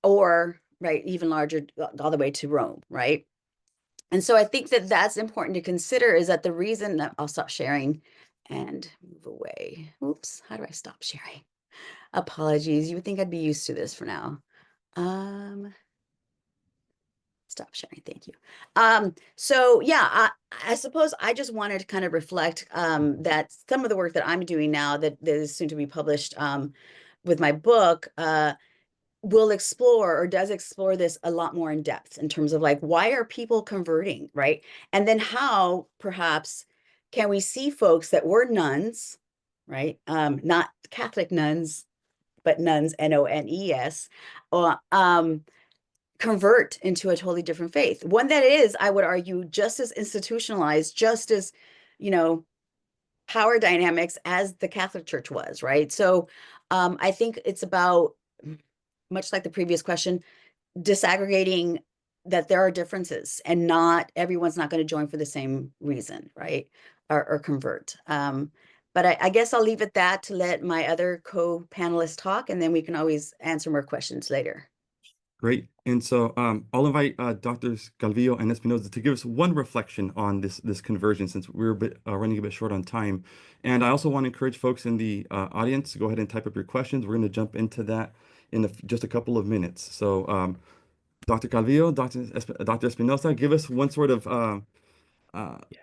Or, right, even larger, all the way to Rome, right? And so I think that that's important to consider, is that the reason that I'll stop sharing and move away. Oops, how do I stop sharing? Apologies. You would think I'd be used to this for now. Stop stop sharing. Thank you. So yeah, I suppose I just wanted to kind of reflect that some of the work that I'm doing now that is soon to be published with my book will explore or does explore this a lot more in depth in terms of like, why are people converting, right? And then how perhaps can we see folks that were nuns, right? Not Catholic nuns, but nuns, N-O-N-E-S, convert into a totally different faith. One that is, I would argue, just as institutionalized, just as, you know, power dynamics as the Catholic Church was, right? So I think it's about, much like the previous question, disaggregating that there are differences and not everyone's not going to join for the same reason, right? Or convert. But I guess I'll leave it that to let my other co-panelists talk, and then we can always answer more questions later. Great. And so I'll invite Drs. Calvillo and Espinosa to give us one reflection on this conversion, since we're running a bit short on time. And I also want to encourage folks in the audience to go ahead and type up your questions. We're going to jump into that in just a couple of minutes. So Dr. Calvillo, Dr. Espinosa, give us one sort of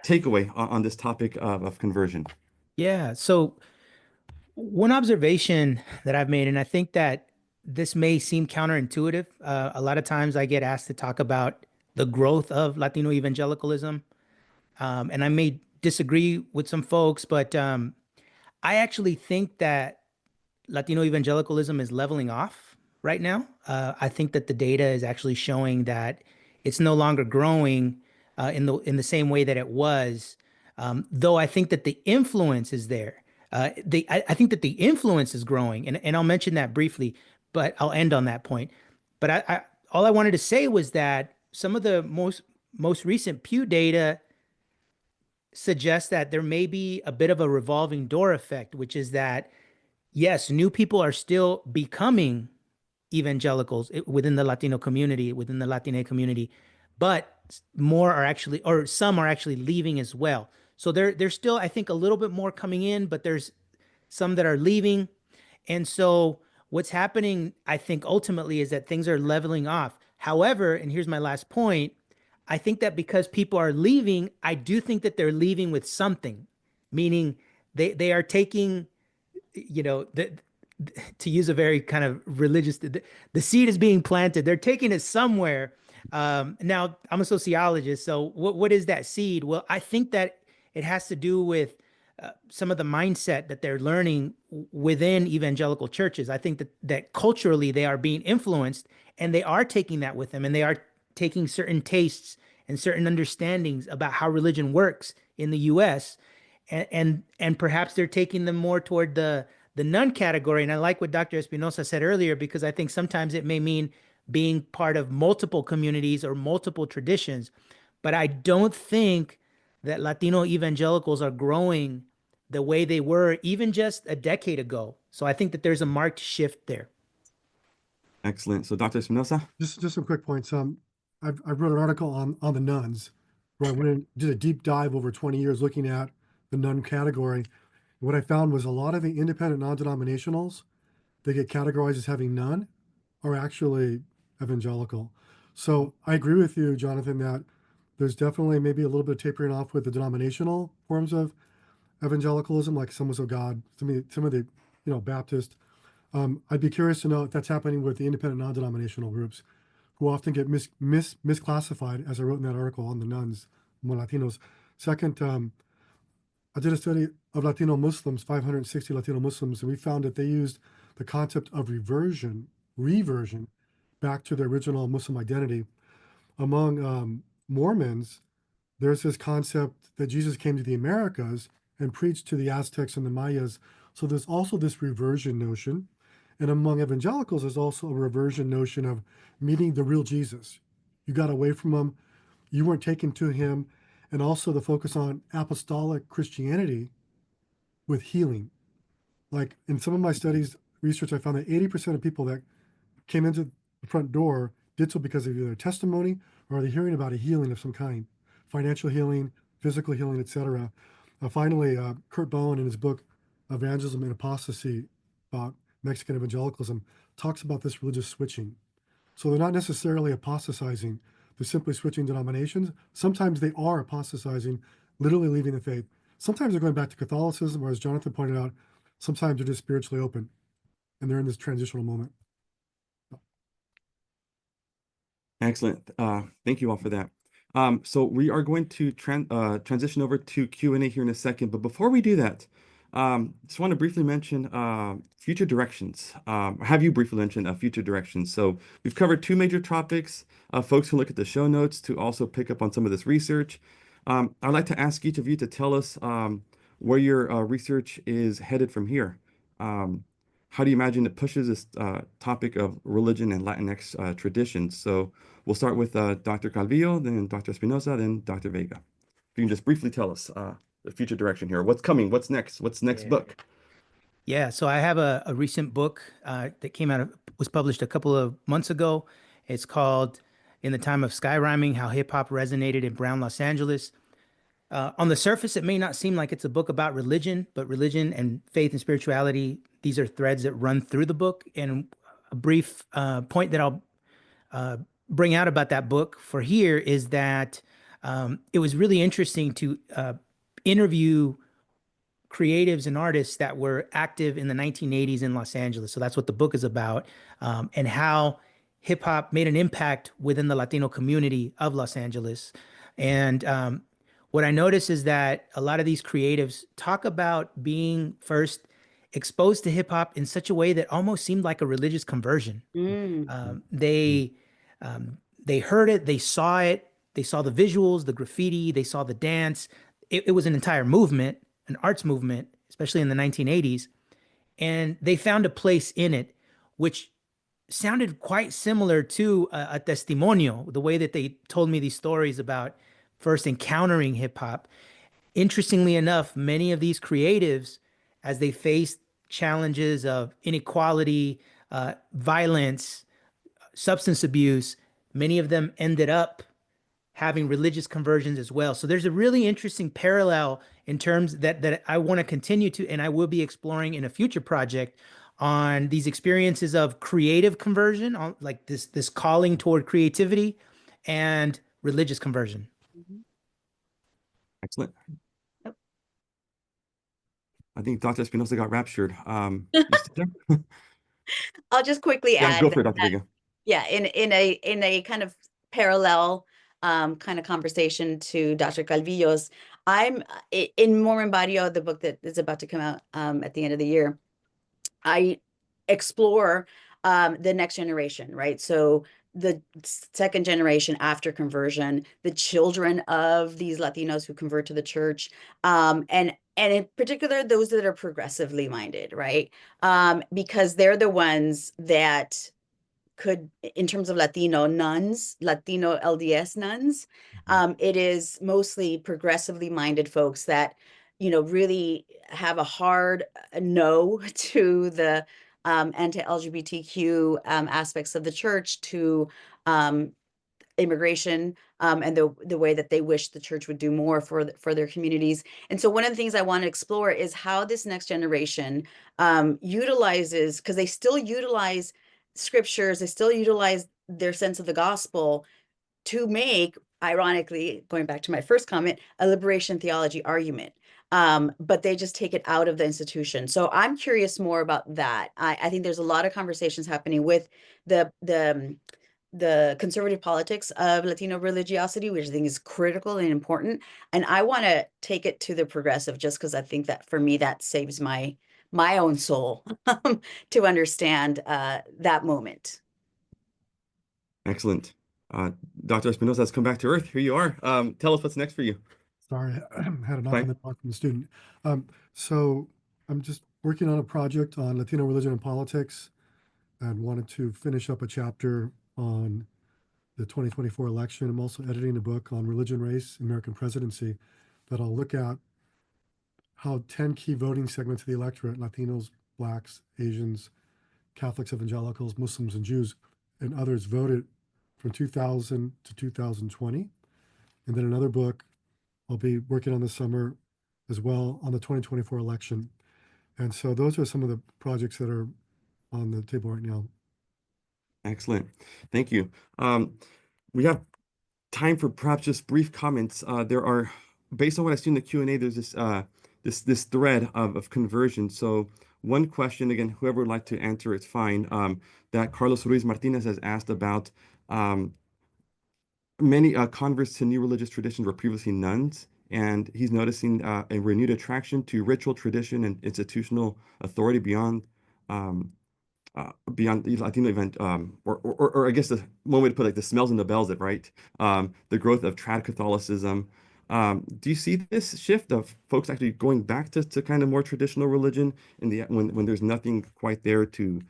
takeaway on this topic of conversion. Yeah. So one observation that I've made, and I think that this may seem counterintuitive. A lot of times I get asked to talk about the growth of Latino evangelicalism. And I may disagree with some folks, but I actually think that Latino evangelicalism is leveling off right now. I think that the data is actually showing that it's no longer growing in the same way that it was. Though I think that the influence is there. I think that the influence is growing, and I'll mention that briefly, but I'll end on that point. But all I wanted to say was that some of the most recent Pew data suggests that there may be a bit of a revolving door effect, which is that, yes, new people are still becoming evangelicals within the Latino community, within the Latina community, but more are actually, or some are actually leaving as well. So there's still, I think, a little bit more coming in, but there's some that are leaving. And so what's happening, I think, ultimately is that things are leveling off. However, and here's my last point, I think that because people are leaving, I do think that they're leaving with something, meaning they are taking, you know, to use a very kind of religious, the seed is being planted. They're taking it somewhere. Now, I'm a sociologist, so what is that seed? Well, I think that it has to do with some of the mindset that they're learning within evangelical churches. I think that culturally they are being influenced, and they are taking that with them, and they are taking certain tastes and certain understandings about how religion works in the U.S. and perhaps they're taking them more toward the nun category. And I like what Dr. Espinosa said earlier, because I think sometimes it may mean being part of multiple communities or multiple traditions. But I don't think that Latino evangelicals are growing the way they were even just a decade ago. So I think that there's a marked shift there. Excellent. So Dr. Espinosa? Just some quick points. I wrote an article on the nuns, where I went and did a deep dive over 20 years looking at the nun category. What I found was a lot of the independent non-denominationals that get categorized as having none are actually evangelical. So I agree with you, Jonathan, that there's definitely maybe a little bit of tapering off with the denominational forms of evangelicalism, like Assemblies of God, some of the Baptist. I'd be curious to know if that's happening with the independent non-denominational groups, who often get misclassified, as I wrote in that article on the nuns, more Latinos. Second, I did a study of Latino Muslims, 560 Latino Muslims, and we found that they used the concept of reversion back to their original Muslim identity. Among Mormons, there's this concept that Jesus came to the Americas and preached to the Aztecs and the Mayas. So there's also this reversion notion. And among evangelicals, there's also a reversion notion of meeting the real Jesus. You got away from him, you weren't taken to him, and also the focus on apostolic Christianity with healing. Like in some of my studies, research, I found that 80% of people that came into the front door did so because of either testimony or they're hearing about a healing of some kind, financial healing, physical healing, etc. Finally, Kurt Bowen, in his book, Evangelism and Apostasy, about Mexican evangelicalism, talks about this religious switching. So they're not necessarily apostatizing, they're simply switching denominations. Sometimes they are apostatizing, literally leaving the faith. Sometimes they're going back to Catholicism, or as Jonathan pointed out, sometimes they're just spiritually open and they're in this transitional moment. Excellent. Thank you all for that. So we are going to transition over to Q&A here in a second. But before we do that, just want to briefly mention future directions. Have you briefly mentioned future directions? So we've covered two major topics. Folks can look at the show notes to also pick up on some of this research. I'd like to ask each of you to tell us where your research is headed from here. How do you imagine it pushes this topic of religion and Latinx traditions? So we'll start with Dr. Calvillo, then Dr. Espinosa, then Dr. Vega. If you can just briefly tell us the future direction here. What's coming? What's next? What's next book? Yeah, so I have a recent book that was published a couple of months ago. It's called In the Time of Sky Rhyming, How Hip Hop Resonated in Brown Los Angeles. On the surface, it may not seem like it's a book about religion, but religion and faith and spirituality, these are threads that run through the book. And a brief point that I'll bring out about that book for here is that it was really interesting to interview creatives and artists that were active in the 1980s in Los Angeles. So that's what the book is about, and how hip hop made an impact within the Latino community of Los Angeles. And what I notice is that a lot of these creatives talk about being first exposed to hip hop in such a way that almost seemed like a religious conversion. They heard it, they saw it, they saw the visuals, the graffiti, they saw the dance. It was an entire movement, an arts movement, especially in the 1980s. And they found a place in it, which sounded quite similar to a testimonio, the way that they told me these stories about first encountering hip hop. Interestingly enough, many of these creatives, as they faced challenges of inequality, violence, substance abuse, many of them ended up having religious conversions as well. So there's a really interesting parallel in terms that I want to continue to, and I will be exploring in a future project on these experiences of creative conversion, on like this calling toward creativity, and religious conversion. Excellent. Yep. I think Dr. Espinosa got raptured. You still there? I'll just quickly Yeah, add go for it, Dr. Vega. yeah, in a kind of parallel kind of conversation to Dr. Calvillo's, I'm in Mormon Barrio, the book that is about to come out at the end of the year. I explore the next generation, right? So the second generation after conversion, the children of these Latinos who convert to the church, and in particular, those that are progressively minded, right? Because they're the ones that could, in terms of Latino nuns, Latino LDS nuns, it is mostly progressively minded folks that, you know, really have a hard no to the anti-LGBTQ aspects of the church, to immigration, and the way that they wish the church would do more for their communities. And so one of the things I want to explore is how this next generation utilizes, because they still utilize scriptures, they still utilize their sense of the gospel to make, ironically, going back to my first comment, a liberation theology argument. But they just take it out of the institution. So I'm curious more about that. I think there's a lot of conversations happening with the conservative politics of Latino religiosity, which I think is critical and important. And I want to take it to the progressive, just because I think that for me, that saves my own soul to understand that moment. Excellent. Dr. Espinosa has come back to earth. Here you are. Tell us what's next for you. Sorry, I had a knock Fine. on the door from the student. So I'm just working on a project on Latino religion and politics, and wanted to finish up a chapter on the 2024 election. I'm also editing a book on religion, race, American presidency, that I'll look at how 10 key voting segments of the electorate, Latinos, Blacks, Asians, Catholics, evangelicals, Muslims, and Jews, and others voted from 2000 to 2020. And then another book I'll be working on this summer as well on the 2024 election. And so those are some of the projects that are on the table right now. Excellent. Thank you. We have time for perhaps just brief comments. There are, based on what I see in the Q&A, there's this thread of conversion. So one question, again, whoever would like to answer, it's fine, that Carlos Ruiz Martinez has asked about many converts to new religious traditions were previously nuns, and he's noticing a renewed attraction to ritual tradition and institutional authority beyond the Latino event, or I guess the one way to put it, like the smells and the bells, it right? The growth of trad Catholicism. Do you see this shift of folks actually going back to kind of more traditional religion in the when there's nothing quite there to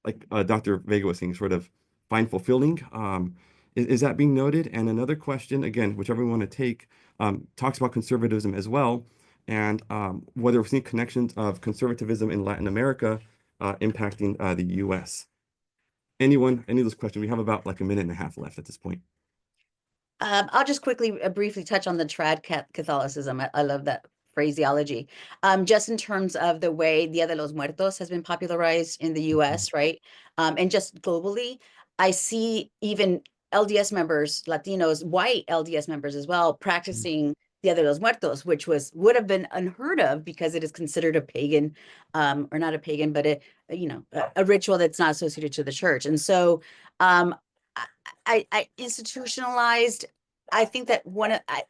like Dr. Vega was saying, sort of find fulfilling? Is that being noted? And another question, again, whichever we want to take, talks about conservatism as well, and whether we're seeing connections of conservatism in Latin America impacting the US. Any of those questions? We have about like a minute and a half left at this point. I'll just quickly, briefly touch on the trad Catholicism. I love that phraseology. Just in terms of the way Dia de los Muertos has been popularized in the US, right? And just globally, I see even LDS members, Latinos, white LDS members as well, practicing Dia de los Muertos, which would have been unheard of because it is considered a pagan, or not a pagan, but a ritual that's not associated to the church. And so I institutionalized. I think that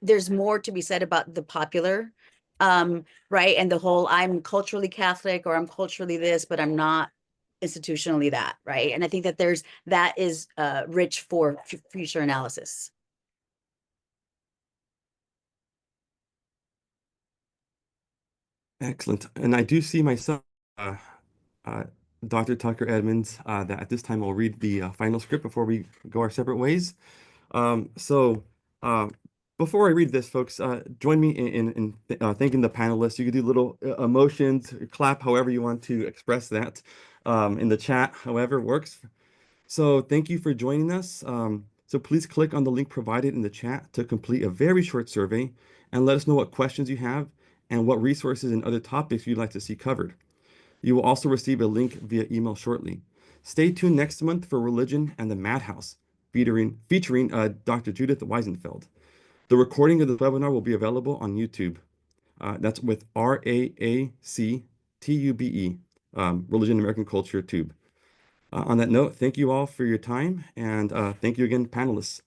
there's more to be said about the popular, right? And the whole I'm culturally Catholic or I'm culturally this, but I'm not institutionally that, right? And I think that that is rich for future analysis. Excellent. And I do see myself, Dr. Tucker Edmonds, that at this time I'll read the final script before we go our separate ways. So before I read this, folks, join me in thanking the panelists. You can do little emotions, clap, however you want to express that in the chat, however works. So thank you for joining us. So please click on the link provided in the chat to complete a very short survey and let us know what questions you have and what resources and other topics you'd like to see covered. You will also receive a link via email shortly. Stay tuned next month for Religion and the Madhouse, featuring Dr. Judith Weisenfeld. The recording of the webinar will be available on YouTube. That's with RAACTUBE, Religion, American Culture Tube. On that note, thank you all for your time, and thank you again, panelists.